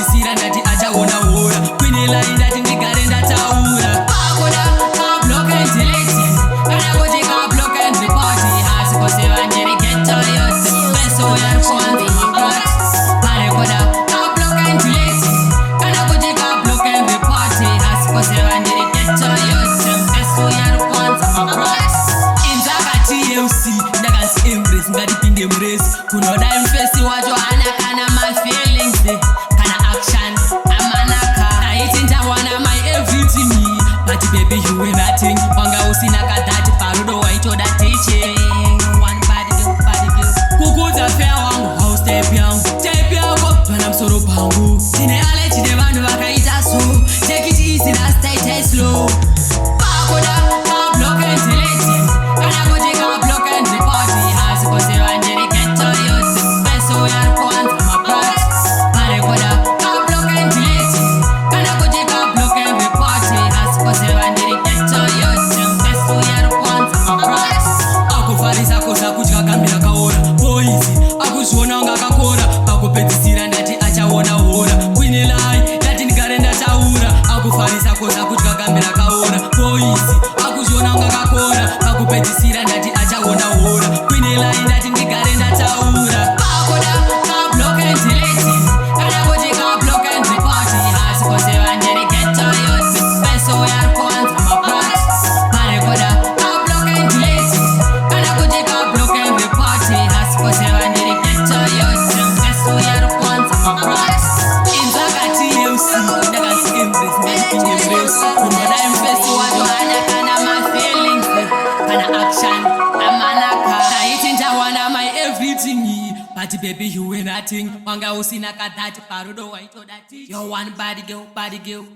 pakupedzisira ndati achaona hora kuine line ndati ndigare ndataura pakuda kablock and delete kana kuti kablock and report asi kose vanjeri geto yose meso yarikuwanza maplot parekuda kablock and delete kana kuti kablock and report asi kose vanjeri geto yose meso yarikuwanza maplot inzakati yeusi ndakanzi embrace ngatipinde muresi kunoda mfesi wacho hana kana mafeelings kana action amanaka naiti ndawana my everything but baby you were nothing wanga usina kadhati parudo waitoda teaching one body girl kukudza fair wangu house step yako vana musoro pangu tine allergy nevanhu vakaita so take it easy last tight slow pakuda kablock and delete kana kuti kablock and report asi kose vanjeri geto yose meso yarikuwanza maplot parekuda kablock and delete kana kuti kablock and report asi kose vanjeri geto yose meso yarikuwanza maplot akufarisa kosa kudya gambira kaora boys akuzviona unga akakora pakupedzisira ndati achaona hora kuine lai ndati ndigare ndataura akufarisa kosa kudya gambira kaora boys akuzviona unga akakora pakupedzisira ndati achaona hora kuine lai ndati ndigare ndataura pakuda kablock and delete kana kuti kablock and report asi kose vanjeri geto yose meso yarikuwanza maplot parekuda kablock and delete kana kuti kablock and report asi kose vanjeri geto yose meso yarikuwanza maplot inzakati yeusi ndakanzi embrace ngatipinde muresi kunoda mfesi wacho hana kana mafeelings kana action amanaka naiti ndawana my everything but baby you were nothing wanga usina kadhati parudo waitoda teach you're one body girl